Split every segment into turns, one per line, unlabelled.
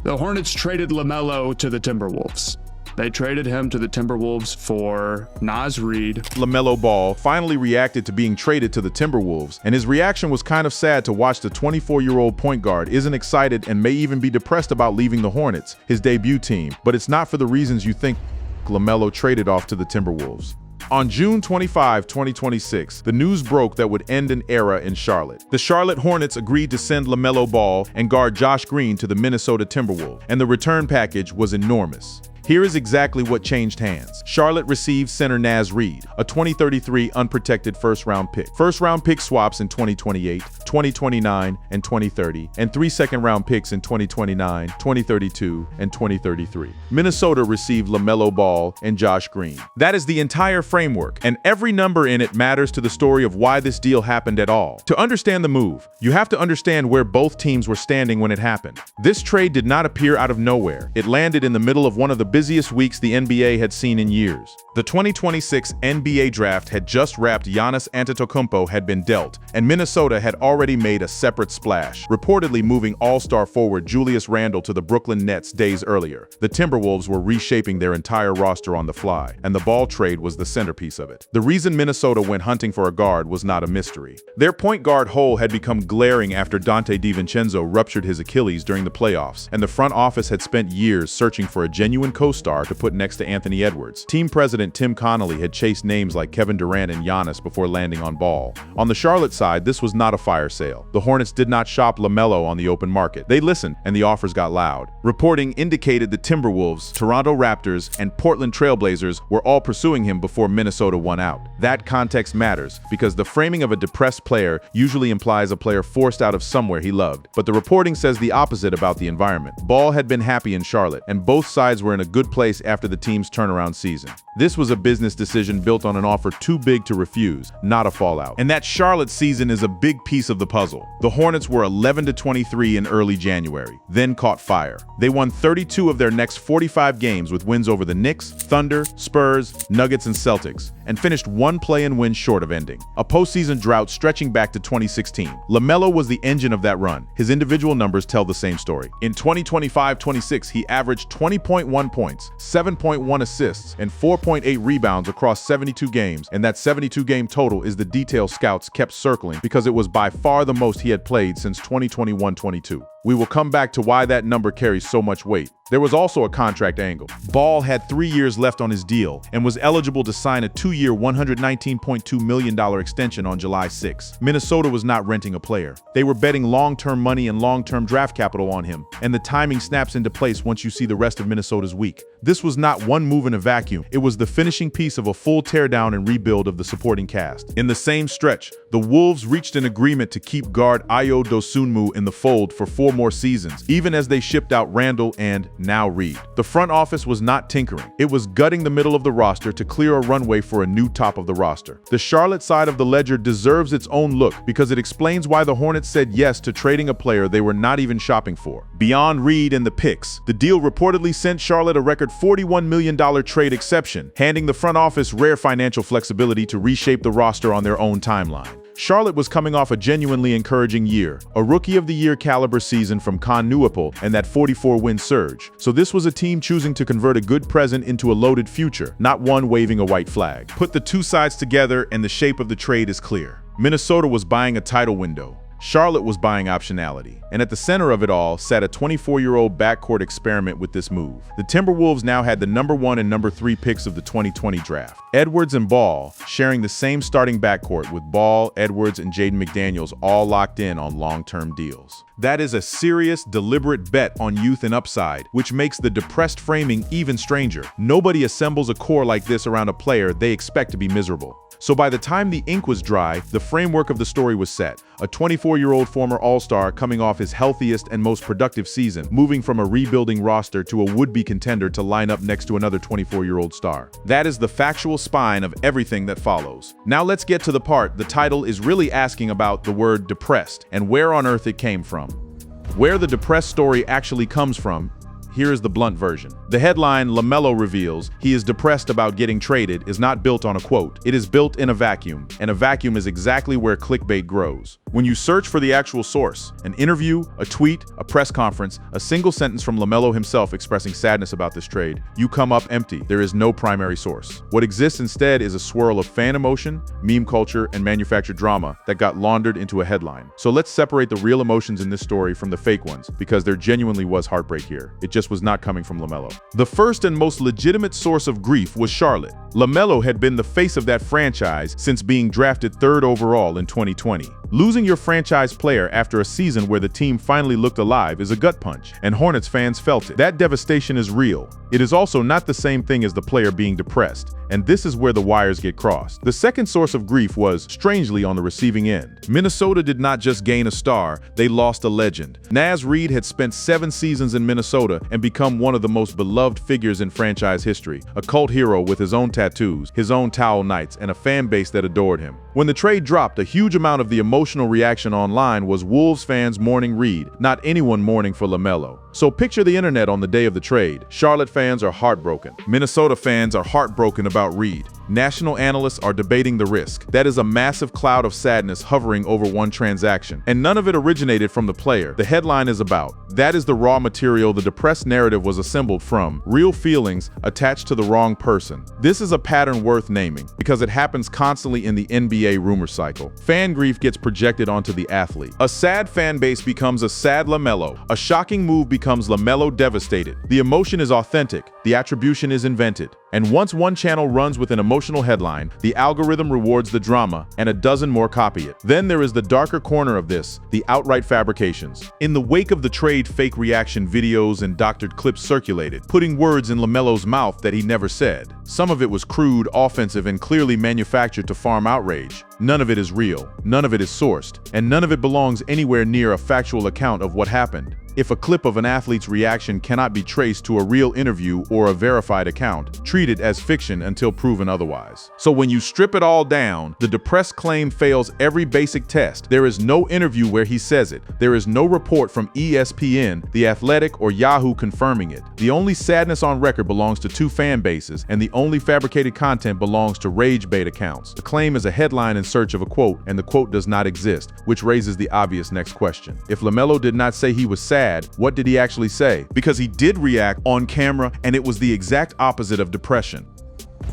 The Hornets traded LaMelo to the Timberwolves. They traded him to the Timberwolves for Naz Reid.
LaMelo Ball finally reacted to being traded to the Timberwolves, and his reaction was kind of sad to watch. The 24-year-old point guard isn't excited and may even be depressed about leaving the Hornets, his debut team, but it's not for the reasons you think. LaMelo traded off to the Timberwolves. On June 25, 2026, the news broke that would end an era in Charlotte. The Charlotte Hornets agreed to send LaMelo Ball and guard Josh Green to the Minnesota Timberwolves, and the return package was enormous. Here is exactly what changed hands. Charlotte received center Naz Reid, a 2033 unprotected first-round pick. First-round pick swaps in 2028, 2029, and 2030, and 3 second-round picks in 2029, 2032, and 2033. Minnesota received LaMelo Ball and Josh Green. That is the entire framework, and every number in it matters to the story of why this deal happened at all. To understand the move, you have to understand where both teams were standing when it happened. This trade did not appear out of nowhere. It landed in the middle of one of the busiest weeks the NBA had seen in years. The 2026 NBA draft had just wrapped. Giannis Antetokounmpo had been dealt, and Minnesota had already made a separate splash, reportedly moving all-star forward Julius Randle to the Brooklyn Nets days earlier. The Timberwolves were reshaping their entire roster on the fly, and the Ball trade was the centerpiece of it. The reason Minnesota went hunting for a guard was not a mystery. Their point guard hole had become glaring after Dante DiVincenzo ruptured his Achilles during the playoffs, and the front office had spent years searching for a genuine co-star to put next to Anthony Edwards. Team president Tim Connolly had chased names like Kevin Durant and Giannis before landing on Ball. On the Charlotte side, this was not a fire sale. The Hornets did not shop LaMelo on the open market. They listened, and the offers got loud. Reporting indicated the Timberwolves, Toronto Raptors, and Portland Trail Blazers were all pursuing him before Minnesota won out. That context matters, because the framing of a depressed player usually implies a player forced out of somewhere he loved. But the reporting says the opposite about the environment. Ball had been happy in Charlotte, and both sides were in a good place after the team's turnaround season. This was a business decision built on an offer too big to refuse, not a fallout. And that Charlotte season is a big piece of the puzzle. The Hornets were 11-23 in early January, then caught fire. They won 32 of their next 45 games with wins over the Knicks, Thunder, Spurs, Nuggets, and Celtics, and finished one play-in win short of ending. A postseason drought stretching back to 2016. LaMelo was the engine of that run. His individual numbers tell the same story. In 2025-26, he averaged 20.1 points, 7.1 assists, and 4.8 rebounds across 72 games, and that 72-game total is the detail scouts kept circling because it was by far the most he had played since 2021-22. We will come back to why that number carries so much weight. There was also a contract angle. Ball had 3 years left on his deal and was eligible to sign a 2-year, $119.2 million extension on July 6. Minnesota was not renting a player. They were betting long-term money and long-term draft capital on him, and the timing snaps into place once you see the rest of Minnesota's week. This was not one move in a vacuum. It was the finishing piece of a full teardown and rebuild of the supporting cast. In the same stretch, the Wolves reached an agreement to keep guard Ayo Dosunmu in the fold for 4 more seasons, even as they shipped out Randle and, now, Reid. The front office was not tinkering. It was gutting the middle of the roster to clear a runway for a new top of the roster. The Charlotte side of the ledger deserves its own look because it explains why the Hornets said yes to trading a player they were not even shopping for. Beyond Reid and the picks, the deal reportedly sent Charlotte a record $41 million trade exception, handing the front office rare financial flexibility to reshape the roster on their own timeline. Charlotte was coming off a genuinely encouraging year, a Rookie of the Year caliber season from Con Newapel and that 44-win surge. So this was a team choosing to convert a good present into a loaded future, not one waving a white flag. Put the two sides together and the shape of the trade is clear. Minnesota was buying a title window. Charlotte was buying optionality, and at the center of it all sat a 24-year-old backcourt experiment with this move. The Timberwolves now had the number 1 and number 3 picks of the 2020 draft. Edwards and Ball sharing the same starting backcourt with Ball, Edwards, and Jaden McDaniels all locked in on long-term deals. That is a serious, deliberate bet on youth and upside, which makes the depressed framing even stranger. Nobody assembles a core like this around a player they expect to be miserable. So by the time the ink was dry, the framework of the story was set. A 24-year-old former All-Star coming off his healthiest and most productive season, moving from a rebuilding roster to a would-be contender to line up next to another 24-year-old star. That is the factual spine of everything that follows. Now let's get to the part the title is really asking about: the word depressed, and where on earth it came from. Where the depressed story actually comes from, here is the blunt version. The headline, LaMelo reveals he is depressed about getting traded, is not built on a quote. It is built in a vacuum, and a vacuum is exactly where clickbait grows. When you search for the actual source, an interview, a tweet, a press conference, a single sentence from LaMelo himself expressing sadness about this trade, you come up empty. There is no primary source. What exists instead is a swirl of fan emotion, meme culture, and manufactured drama that got laundered into a headline. So let's separate the real emotions in this story from the fake ones, because there genuinely was heartbreak here. It just was not coming from LaMelo. The first and most legitimate source of grief was Charlotte. LaMelo had been the face of that franchise since being drafted 3rd overall in 2020. Losing your franchise player after a season where the team finally looked alive is a gut punch, and Hornets fans felt it. That devastation is real. It is also not the same thing as the player being depressed, and this is where the wires get crossed. The second source of grief was, strangely, on the receiving end. Minnesota did not just gain a star, they lost a legend. Naz Reid had spent 7 seasons in Minnesota and become one of the most beloved figures in franchise history, a cult hero with his own tattoos, his own towel nights, and a fan base that adored him. When the trade dropped, a huge amount of the emotional reaction online was Wolves fans mourning Reid, not anyone mourning for LaMelo. So picture the internet on the day of the trade. Charlotte fans are heartbroken. Minnesota fans are heartbroken about Reid. National analysts are debating the risk. That is a massive cloud of sadness hovering over one transaction. And none of it originated from the player. The headline is about. That is the raw material the depressed narrative was assembled from. Real feelings attached to the wrong person. This is a pattern worth naming, because it happens constantly in the NBA rumor cycle. Fan grief gets projected onto the athlete. A sad fan base becomes a sad LaMelo. A shocking move becomes LaMelo devastated. The emotion is authentic. The attribution is invented. And once one channel runs with an emotional headline, the algorithm rewards the drama, and a dozen more copy it. Then there is the darker corner of this, the outright fabrications. In the wake of the trade, fake reaction videos and doctored clips circulated, putting words in LaMelo's mouth that he never said. Some of it was crude, offensive, and clearly manufactured to farm outrage. None of it is real, none of it is sourced, and none of it belongs anywhere near a factual account of what happened. If a clip of an athlete's reaction cannot be traced to a real interview or a verified account, treat it as fiction until proven otherwise. So when you strip it all down, the depressed claim fails every basic test. There is no interview where he says it. There is no report from ESPN, The Athletic, or Yahoo confirming it. The only sadness on record belongs to 2 fan bases, and the only fabricated content belongs to rage bait accounts. The claim is a headline in search of a quote, and the quote does not exist, which raises the obvious next question. If LaMelo did not say he was sad, what did he actually say? Because he did react on camera, and it was the exact opposite of depression.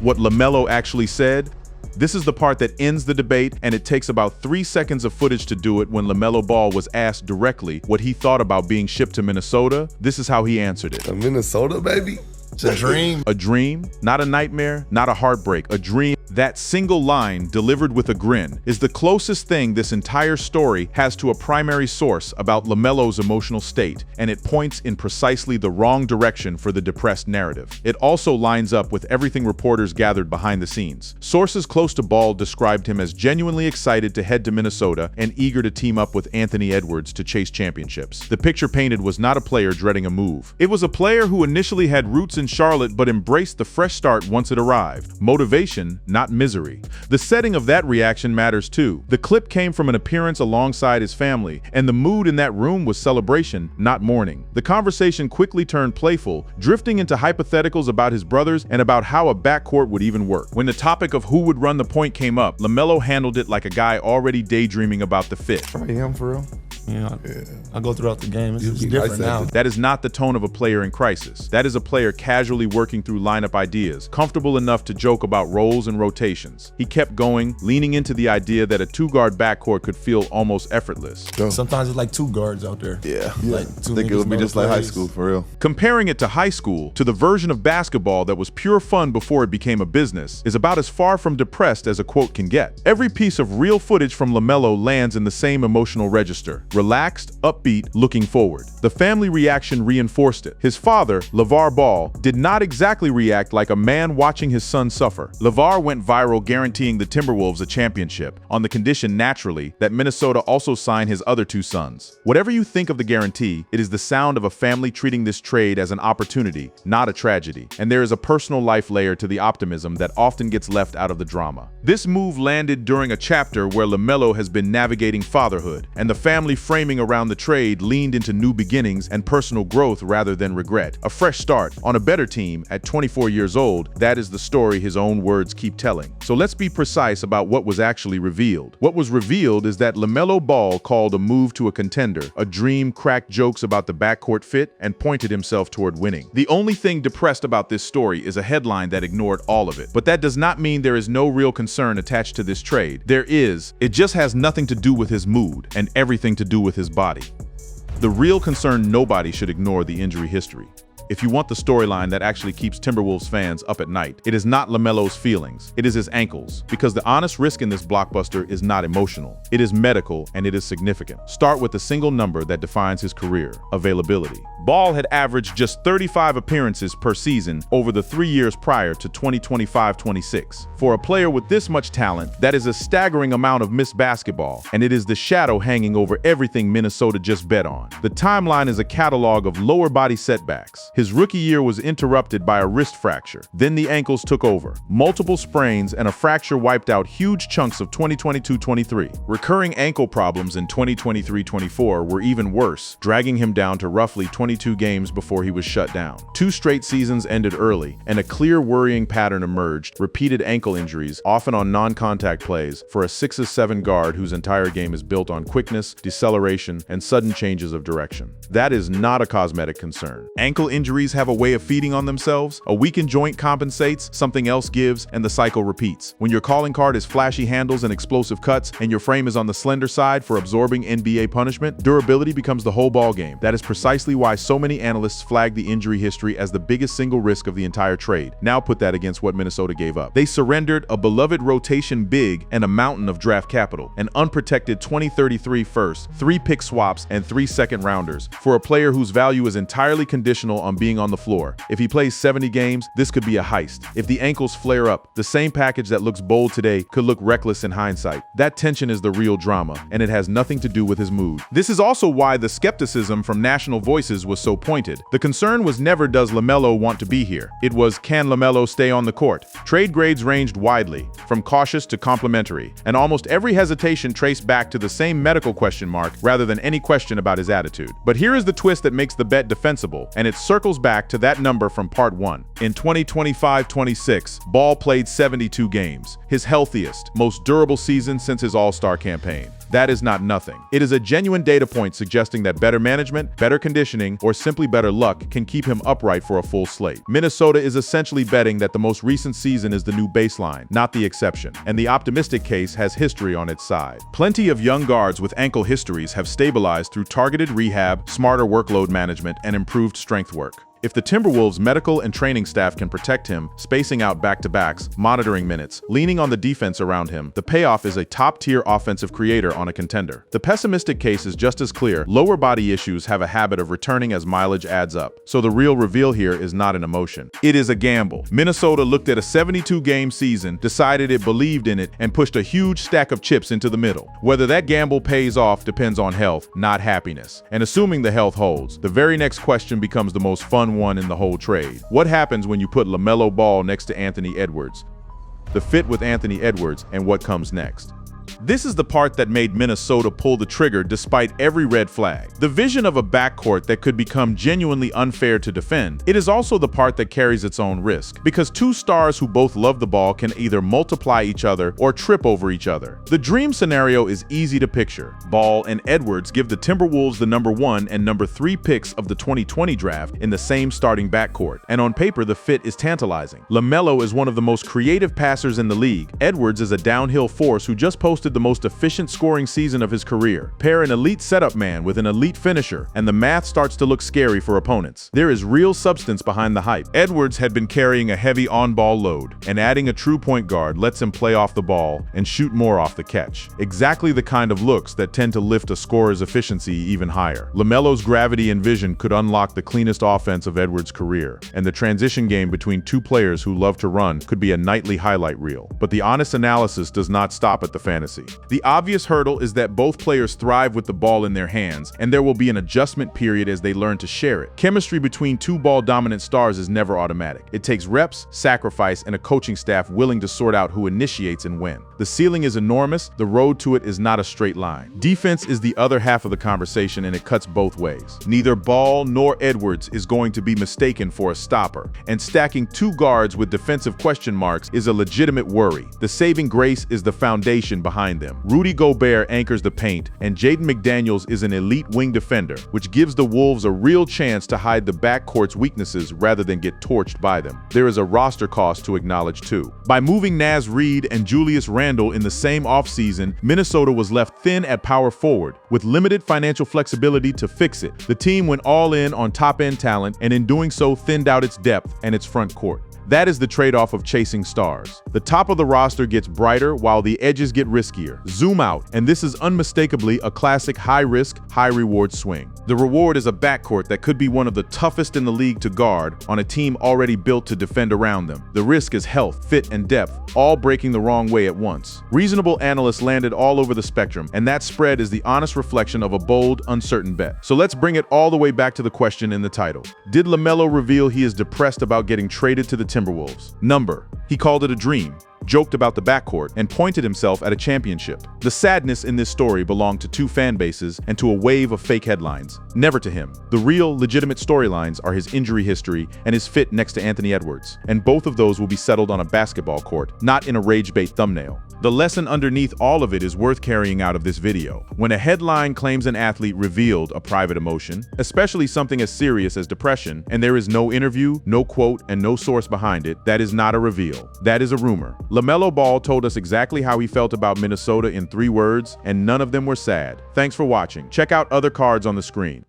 What LaMelo actually said? This is the part that ends the debate, and it takes about 3 seconds of footage to do it. When LaMelo Ball was asked directly what he thought about being shipped to Minnesota, this is how he answered it.
Minnesota, baby? It's a dream.
A dream, not a nightmare, not a heartbreak, a dream. That single line, delivered with a grin, is the closest thing this entire story has to a primary source about LaMelo's emotional state, and it points in precisely the wrong direction for the depressed narrative. It also lines up with everything reporters gathered behind the scenes. Sources close to Ball described him as genuinely excited to head to Minnesota and eager to team up with Anthony Edwards to chase championships. The picture painted was not a player dreading a move. It was a player who initially had roots in Charlotte but embraced the fresh start once it arrived. Motivation, not misery. The setting of that reaction matters too. The clip came from an appearance alongside his family, and the mood in that room was celebration, not mourning. The conversation quickly turned playful, drifting into hypotheticals about his brothers and about how a backcourt would even work. When the topic of who would run the point came up, LaMelo handled it like a guy already daydreaming about the fit.
I am for real.
Yeah, I go throughout the game. It's different now.
That is not the tone of a player in crisis. That is a player casually working through lineup ideas, comfortable enough to joke about roles and rotations. He kept going, leaning into the idea that a 2-guard backcourt could feel almost effortless.
Sometimes it's like 2 guards out there.
Yeah.
Like
I think it would be just like high school, for real.
Comparing it to high school, to the version of basketball that was pure fun before it became a business, is about as far from depressed as a quote can get. Every piece of real footage from LaMelo lands in the same emotional register. Relaxed, upbeat, looking forward. The family reaction reinforced it. His father, LeVar Ball, did not exactly react like a man watching his son suffer. LeVar went viral guaranteeing the Timberwolves a championship, on the condition, naturally, that Minnesota also sign his other 2 sons. Whatever you think of the guarantee, it is the sound of a family treating this trade as an opportunity, not a tragedy. And there is a personal life layer to the optimism that often gets left out of the drama. This move landed during a chapter where LaMelo has been navigating fatherhood, and the family framing around the trade leaned into new beginnings and personal growth rather than regret. A fresh start on a better team at 24 years old, that is the story his own words keep telling. So So let's be precise about what was actually revealed. What was revealed is that LaMelo Ball called a move to a contender, a dream, cracked jokes about the backcourt fit, and pointed himself toward winning. The only thing depressed about this story is a headline that ignored all of it. But that does not mean there is no real concern attached to this trade. There is. It just has nothing to do with his mood and everything to do with his body. The real concern: nobody should ignore the injury history. If you want the storyline that actually keeps Timberwolves fans up at night, it is not LaMelo's feelings, it is his ankles. Because the honest risk in this blockbuster is not emotional, it is medical, and it is significant. Start with the single number that defines his career: availability. Ball had averaged just 35 appearances per season over the 3 years prior to 2025-26. For a player with this much talent, that is a staggering amount of missed basketball, and it is the shadow hanging over everything Minnesota just bet on. The timeline is a catalog of lower body setbacks. His rookie year was interrupted by a wrist fracture. Then the ankles took over. Multiple sprains and a fracture wiped out huge chunks of 2022-23. Recurring ankle problems in 2023-24 were even worse, dragging him down to roughly 22 games before he was shut down. 2 straight seasons ended early, and a clear worrying pattern emerged: repeated ankle injuries, often on non-contact plays, for a 6'7" guard whose entire game is built on quickness, deceleration, and sudden changes of direction. That is not a cosmetic concern. Ankle injuries have a way of feeding on themselves. A weakened joint compensates, something else gives, and the cycle repeats. When your calling card is flashy handles and explosive cuts, and your frame is on the slender side for absorbing NBA punishment, durability becomes the whole ballgame. That is precisely why so many analysts flag the injury history as the biggest single risk of the entire trade. Now put that against what Minnesota gave up. They surrendered a beloved rotation big and a mountain of draft capital, an unprotected 2033 first, 3 pick swaps, and 3 second-rounders for a player whose value is entirely conditional on being on the floor. If he plays 70 games, this could be a heist. If the ankles flare up, the same package that looks bold today could look reckless in hindsight. That tension is the real drama, and it has nothing to do with his mood. This is also why the skepticism from national voices was so pointed. The concern was never, does LaMelo want to be here? It was, can LaMelo stay on the court? Trade grades ranged widely, from cautious to complimentary, and almost every hesitation traced back to the same medical question mark rather than any question about his attitude. But here is the twist that makes the bet defensible, and it circles back to that number from part 1. In 2025-26, Ball played 72 games, his healthiest, most durable season since his All-Star campaign. That is not nothing. It is a genuine data point suggesting that better management, better conditioning, or simply better luck can keep him upright for a full slate. Minnesota is essentially betting that the most recent season is the new baseline, not the exception, and the optimistic case has history on its side. Plenty of young guards with ankle histories have stabilized through targeted rehab, smarter workload management, and improved strength work. If the Timberwolves' medical and training staff can protect him, spacing out back-to-backs, monitoring minutes, leaning on the defense around him, the payoff is a top-tier offensive creator on a contender. The pessimistic case is just as clear. Lower body issues have a habit of returning as mileage adds up. So the real reveal here is not an emotion. It is a gamble. Minnesota looked at a 72-game season, decided it believed in it, and pushed a huge stack of chips into the middle. Whether that gamble pays off depends on health, not happiness. And assuming the health holds, the very next question becomes the most fun one in the whole trade. What happens when you put LaMelo Ball next to Anthony Edwards? The fit with Anthony Edwards and what comes next. This is the part that made Minnesota pull the trigger despite every red flag. The vision of a backcourt that could become genuinely unfair to defend. It is also the part that carries its own risk, because 2 stars who both love the ball can either multiply each other or trip over each other. The dream scenario is easy to picture. Ball and Edwards give the Timberwolves the number 1 and number 3 picks of the 2020 draft in the same starting backcourt, and on paper the fit is tantalizing. LaMelo is one of the most creative passers in the league. Edwards is a downhill force who just posted the most efficient scoring season of his career. Pair an elite setup man with an elite finisher, and the math starts to look scary for opponents. There is real substance behind the hype. Edwards had been carrying a heavy on-ball load, and adding a true point guard lets him play off the ball and shoot more off the catch. Exactly the kind of looks that tend to lift a scorer's efficiency even higher. LaMelo's gravity and vision could unlock the cleanest offense of Edwards' career, and the transition game between 2 players who love to run could be a nightly highlight reel. But the honest analysis does not stop at the fantasy. supremacy. The obvious hurdle is that both players thrive with the ball in their hands, and there will be an adjustment period as they learn to share it. Chemistry between two ball-dominant stars is never automatic. It takes reps, sacrifice, and a coaching staff willing to sort out who initiates and when. The ceiling is enormous, the road to it is not a straight line. Defense is the other half of the conversation, and it cuts both ways. Neither Ball nor Edwards is going to be mistaken for a stopper, and stacking two guards with defensive question marks is a legitimate worry. The saving grace is the foundation behind them. Rudy Gobert anchors the paint, and Jaden McDaniels is an elite wing defender, which gives the Wolves a real chance to hide the backcourt's weaknesses rather than get torched by them. There is a roster cost to acknowledge too. By moving Naz Reid and Julius Randle in the same offseason, Minnesota was left thin at power forward. With limited financial flexibility to fix it, the team went all in on top-end talent, and in doing so thinned out its depth and its front court. That is the trade-off of chasing stars. The top of the roster gets brighter while the edges get riskier. Zoom out, and this is unmistakably a classic high-risk, high-reward swing. The reward is a backcourt that could be one of the toughest in the league to guard on a team already built to defend around them. The risk is health, fit, and depth, all breaking the wrong way at once. Reasonable analysts landed all over the spectrum, and that spread is the honest reflection of a bold, uncertain bet. So let's bring it all the way back to the question in the title. Did LaMelo reveal he is depressed about getting traded to the Timberwolves? Number. He called it a dream, joked about the backcourt, and pointed himself at a championship. The sadness in this story belonged to two fan bases and to a wave of fake headlines. Never to him. The real, legitimate storylines are his injury history and his fit next to Anthony Edwards, and both of those will be settled on a basketball court, not in a rage-bait thumbnail. The lesson underneath all of it is worth carrying out of this video. When a headline claims an athlete revealed a private emotion, especially something as serious as depression, and there is no interview, no quote, and no source behind it, that is not a reveal. That is a rumor. LaMelo Ball told us exactly how he felt about Minnesota in 3 words, and none of them were sad. Thanks for watching. Check out other cards on the screen.